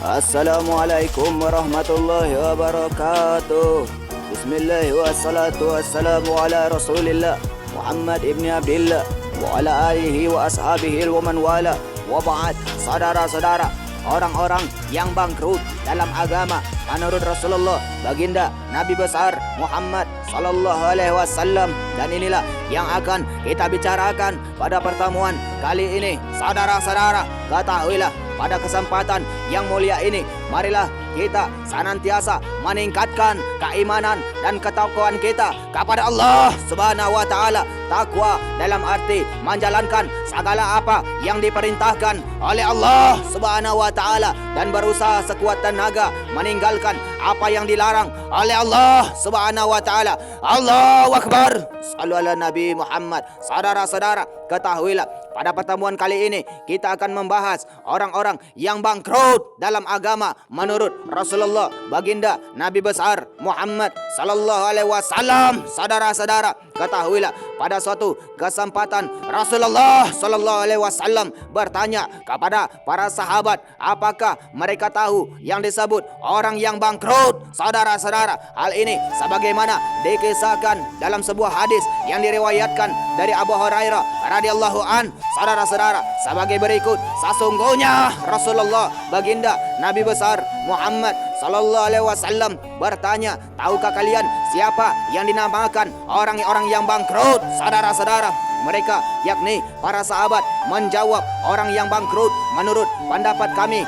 Assalamualaikum warahmatullahi wabarakatuh. Bismillah wassalatu wassalamu ala rasulillah Muhammad ibn Abdillah wa ala alihi wa ashabihi wa man wala. Wa ba'd, saudara-saudara, orang-orang yang bangkrut dalam agama menurut Rasulullah baginda Nabi besar Muhammad sallallahu alaihi wasallam, dan inilah yang akan kita bicarakan pada pertemuan kali ini. Saudara-saudara, ketahuilah pada kesempatan yang mulia ini, marilah kita senantiasa meningkatkan keimanan dan ketakwaan kita kepada Allah Subhanahu wa taala. Takwa dalam arti menjalankan segala apa yang diperintahkan oleh Allah Subhanahu wa taala dan berusaha sekuat tenaga meninggalkan apa yang dilarang oleh Allah Subhanahu wa taala. Allahu akbar. Shallu ala Nabi Muhammad. Saudara-saudara, ketahuilah pada pertemuan kali ini kita akan membahas orang-orang yang bangkrut dalam agama menurut Rasulullah baginda Nabi besar Muhammad sallallahu alaihi wasallam. Saudara-saudara, ketahuilah pada suatu kesempatan Rasulullah sallallahu alaihi wasallam bertanya kepada para sahabat, apakah mereka tahu yang disebut orang yang bangkrut? Saudara-saudara, hal ini sebagaimana dikisahkan dalam sebuah hadis yang diriwayatkan dari Abu Hurairah radhiyallahu an. Saudara-saudara, sebagai berikut: sesungguhnya Rasulullah baginda Nabi besar Muhammad sallallahu alaihi wasallam bertanya, tahukah kalian siapa yang dinamakan orang-orang yang bangkrut? Saudara-saudara, mereka yakni para sahabat menjawab, orang yang bangkrut menurut pendapat kami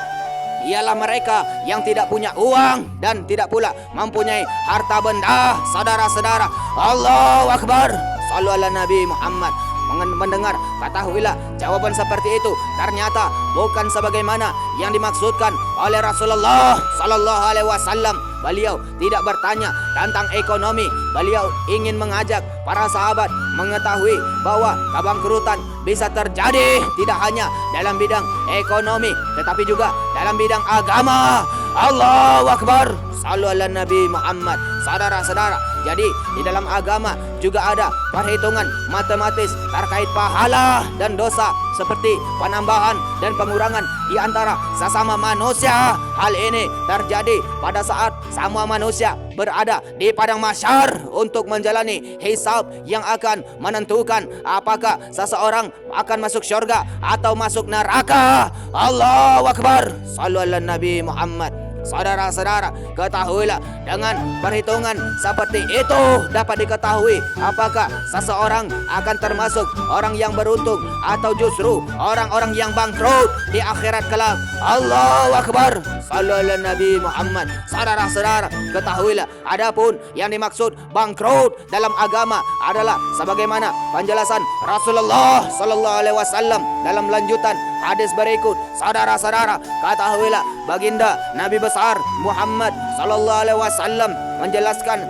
ialah mereka yang tidak punya uang dan tidak pula mempunyai harta benda. Saudara-saudara, Allahu akbar. Shallu ala Nabi Muhammad. Mendengar, ketahuilah jawaban seperti itu ternyata bukan sebagaimana yang dimaksudkan oleh Rasulullah sallallahu alaihi wasallam. Beliau tidak bertanya tentang ekonomi. Beliau ingin mengajak para sahabat mengetahui bahwa kebangkrutan bisa terjadi tidak hanya dalam bidang ekonomi tetapi juga dalam bidang agama. Allahu akbar. Shallu ala Nabi Muhammad. Saudara-saudara, jadi di dalam agama juga ada perhitungan matematis terkait pahala dan dosa, seperti penambahan dan pengurangan di antara sesama manusia. Hal ini terjadi pada saat semua manusia berada di padang mahsyar untuk menjalani hisab yang akan menentukan apakah seseorang akan masuk syurga atau masuk neraka. Allahu akbar. Shallu ala Nabi Muhammad. Saudara-saudara, ketahuilah dengan perhitungan seperti itu dapat diketahui apakah seseorang akan termasuk orang yang beruntung atau justru orang-orang yang bangkrut di akhirat kelak. Allahu akbar. Shallu ala Nabi Muhammad. Saudara-saudara, ketahuilah adapun yang dimaksud bangkrut dalam agama adalah sebagaimana penjelasan Rasulullah sallallahu alaihi wasallam dalam lanjutan hadis berikut. Saudara-saudara, ketahuilah baginda Nabi besar Muhammad sallallahu alaihi wasallam menjelaskan,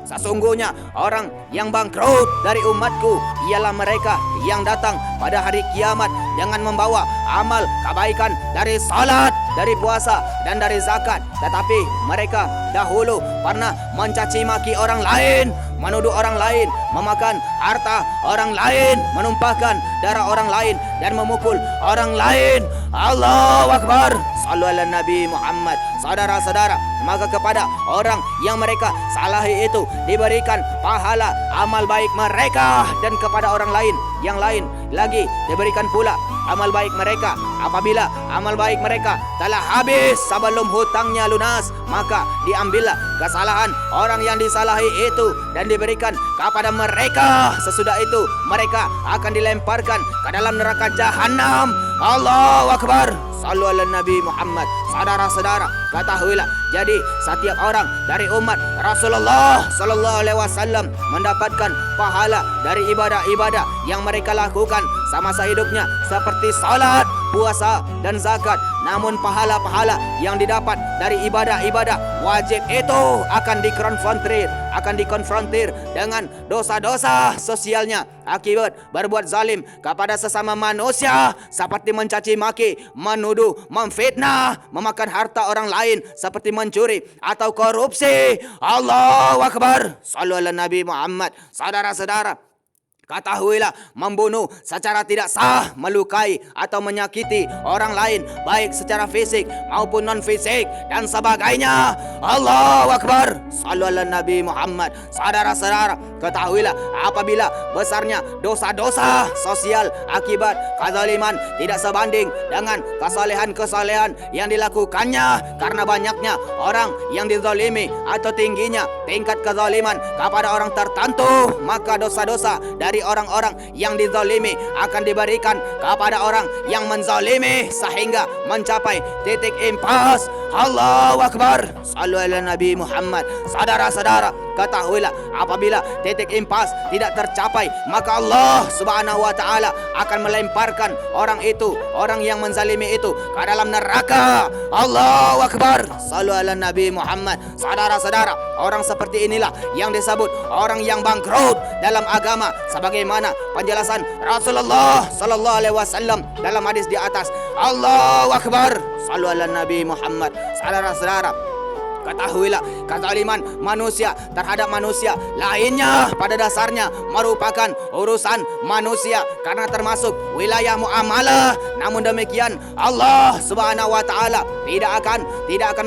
sesungguhnya orang yang bangkrut dari umatku ialah mereka yang datang pada hari kiamat dengan membawa amal kebaikan dari salat, dari puasa dan dari zakat, tetapi mereka dahulu pernah mencaci maki orang lain, menuduh orang lain, memakan harta orang lain, menumpahkan darah orang lain dan memukul orang lain. Allahu akbar. Shallu ala Nabi Muhammad. Saudara-saudara, maka kepada orang yang mereka salahi itu diberikan pahala amal baik mereka, dan kepada orang lain yang lain lagi diberikan pula amal baik mereka. Apabila amal baik mereka telah habis sebelum hutangnya lunas, maka diambillah kesalahan orang yang disalahi itu dan diberikan kepada mereka. Sesudah itu mereka akan dilemparkan ke dalam neraka jahanam. Allahu akbar. Shallu ala Nabi Muhammad. Saudara-saudara, ketahuilah jadi setiap orang dari umat Rasulullah sallallahu alaihi wasallam mendapatkan pahala dari ibadah-ibadah yang mereka lakukan semasa hidupnya, seperti salat, puasa dan zakat. Namun pahala-pahala yang didapat dari ibadah-ibadah wajib itu akan dikonfrontir dengan dosa-dosa sosialnya akibat berbuat zalim kepada sesama manusia, seperti mencaci maki, menuduh, memfitnah, memakan harta orang lain seperti mencuri atau korupsi. Allahu akbar. Shallu ala Nabi Muhammad. Saudara-saudara, Ketahuilah, membunuh secara tidak sah, melukai atau menyakiti orang lain baik secara fisik maupun non fisik dan sebagainya. Allahu Akbar. Sallu ala Nabi Muhammad. Saudara-saudara, ketahuilah apabila besarnya dosa-dosa sosial akibat kezaliman tidak sebanding dengan kesalehan-kesalehan yang dilakukannya, karena banyaknya orang yang dizalimi atau tingginya tingkat kezaliman kepada orang tertentu, maka dosa-dosa dari orang-orang yang dizalimi akan diberikan kepada orang yang menzalimi sehingga mencapai titik impas. Allahu Akbar. Sallu ala Nabi Muhammad. Saudara-saudara, ketahuilah apabila titik impas tidak tercapai, maka Allah Subhanahu wa taala akan melemparkan orang itu, orang yang menzalimi itu, ke dalam neraka. Allahu Akbar. Sallu ala Nabi Muhammad. Saudara-saudara, orang seperti inilah yang disebut orang yang bangkrut dalam agama, sebagaimana penjelasan Rasulullah sallallahu alaihi wasallam dalam hadis di atas. Allahu Akbar. Sallu ala Nabi Muhammad. Saudara-saudara, ketahuilah kezaliman manusia terhadap manusia lainnya pada dasarnya merupakan urusan manusia karena termasuk wilayah muamalah. Namun demikian Allah Subhanahu wa taala tidak akan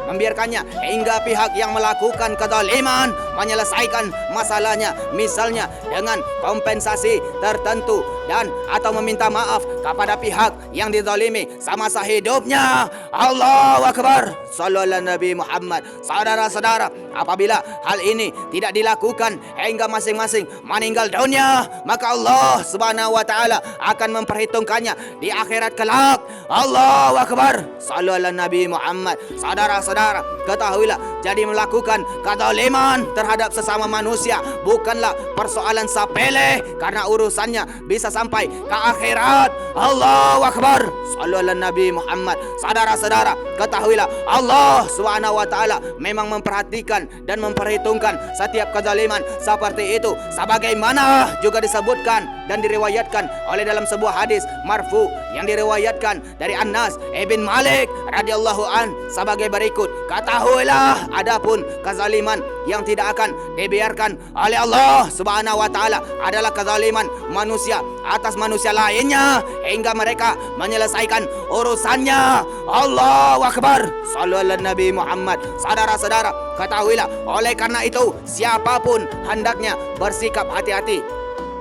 membiarkannya hingga pihak yang melakukan kezaliman menyelesaikan masalahnya, misalnya dengan kompensasi tertentu dan atau meminta maaf kepada pihak yang dizalimi semasa hidupnya. Allahu Akbar. Sallu ala Nabi Muhammad. Saudara-saudara, apabila hal ini tidak dilakukan hingga masing-masing meninggal dunia, maka Allah Subhanahu wa taala akan memperhitungkannya di akhirat kelak. Allahu Akbar. Sallu ala Nabi Muhammad. Saudara-saudara, ketahuilah, jadi melakukan kezaliman terhadap sesama manusia bukanlah persoalan sepele, karena urusannya bisa sampai ke akhirat. Allahu Akbar. Sallu ala Nabi Muhammad. Saudara-saudara, ketahuilah Allah Subhanahu wa taala memang memperhatikan dan memperhitungkan setiap kezaliman seperti itu, sebagaimana juga disebutkan dan diriwayatkan oleh dalam sebuah hadis marfu yang diriwayatkan dari Anas ibn Malik radhiyallahu an sebagai berikut. Ketahuilah, adapun kezaliman yang tidak akan dibiarkan oleh Allah Subhanahu wa taala adalah kezaliman manusia atas manusia lainnya hingga mereka menyelesaikan urusannya. Allahu Akbar. Sallu ala Nabi Muhammad. Saudara-saudara, ketahuilah, oleh karena itu siapapun hendaknya bersikap hati-hati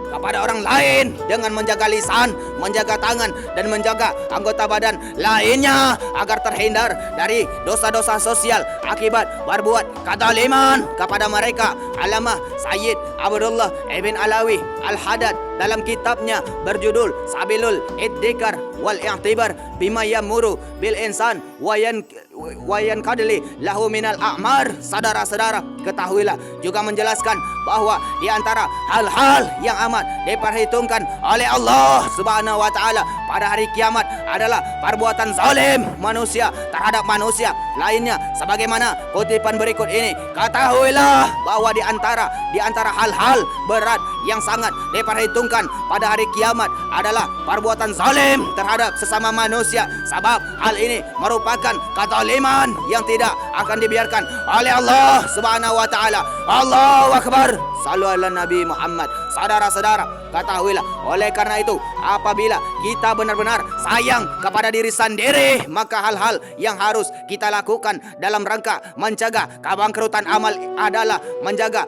kepada orang lain dengan menjaga lisan, menjaga tangan, dan menjaga anggota badan lainnya agar terhindar dari dosa-dosa sosial akibat berbuat kezaliman kepada mereka. Allamah Sayyid Abdullah ibn Alawi Al-Haddad dalam kitabnya berjudul Sabilul Iddikar wal I'tibar bima yamuru bil insan wayan kadli lahu minal a'mar. Saudara-saudara, ketahuilah, juga menjelaskan bahwa di antara hal-hal yang amat diperhitungkan oleh Allah Subhanahu wa taala pada hari kiamat adalah perbuatan zalim manusia terhadap manusia lainnya, sebagaimana kutipan berikut ini. Ketahuilah bahwa di antara hal-hal berat yang sangat diperhitungkan pada hari kiamat adalah perbuatan zalim terhadap sesama manusia, sebab hal ini merupakan kezaliman yang tidak akan dibiarkan oleh Allah Subhanahu wa taala. Allahu Akbar. Sallu ala Nabi Muhammad. Saudara-saudara, ketahuilah, oleh karena itu apabila kita benar-benar sayang kepada diri sendiri, maka hal-hal yang harus kita lakukan dalam rangka mencegah kebangkrutan amal adalah menjaga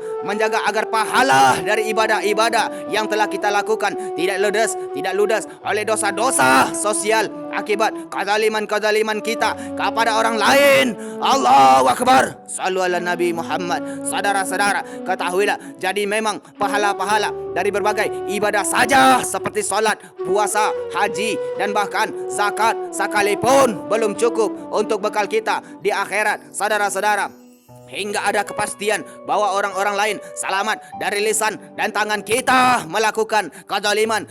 agar pahala dari ibadah-ibadah yang telah kita lakukan tidak ludes oleh dosa-dosa sosial akibat kezaliman kita kepada orang lain. Allahu Akbar. Sallu ala Nabi Muhammad. Saudara-saudara, ketahuilah, jadi memang pahala-pahala dari berbagai ibadah saja seperti salat, puasa, haji, dan bahkan zakat sekalipun belum cukup untuk bekal kita di akhirat. Saudara-saudara, hingga ada kepastian bahwa orang-orang lain selamat dari lisan dan tangan kita melakukan kezaliman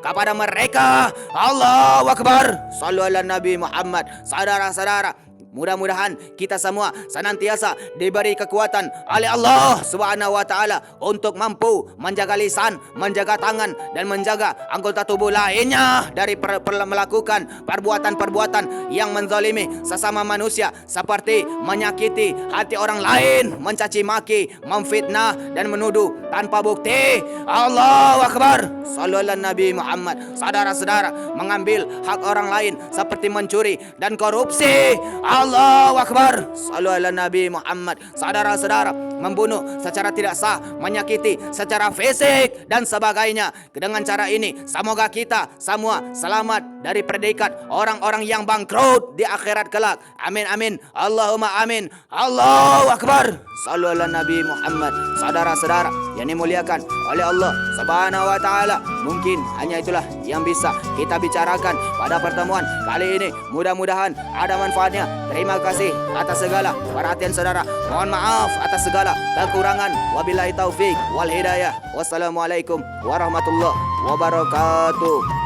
kepada mereka. Allahu Akbar. Sallu ala Nabi Muhammad. Saudara-saudara, mudah-mudahan kita semua senantiasa diberi kekuatan oleh Allah Subhanahu wa taala untuk mampu menjaga lisan, menjaga tangan dan menjaga anggota tubuh lainnya dari melakukan perbuatan-perbuatan yang menzalimi sesama manusia seperti menyakiti hati orang lain, mencaci maki, memfitnah dan menuduh tanpa bukti. Allahu Akbar. Sallu ala Nabi Muhammad. Saudara-saudara, mengambil hak orang lain seperti mencuri dan korupsi. Allahu Akbar. Sallu ala Nabi Muhammad. Saudara-saudara, membunuh secara tidak sah, menyakiti secara fisik dan sebagainya. Dengan cara ini semoga kita semua selamat dari predikat orang-orang yang bangkrut di akhirat kelak. Amin amin. Allahumma amin. Allahu Akbar. Sallu ala Nabi Muhammad. Saudara-saudara yang dimuliakan oleh Allah Subhanahu wa taala, mungkin hanya itulah yang bisa kita bicarakan pada pertemuan kali ini. Mudah-mudahan ada manfaatnya. Terima kasih atas segala perhatian saudara. Mohon maaf atas segala kekurangan. Wabillahi taufik wal hidayah. Wassalamualaikum warahmatullahi wabarakatuh.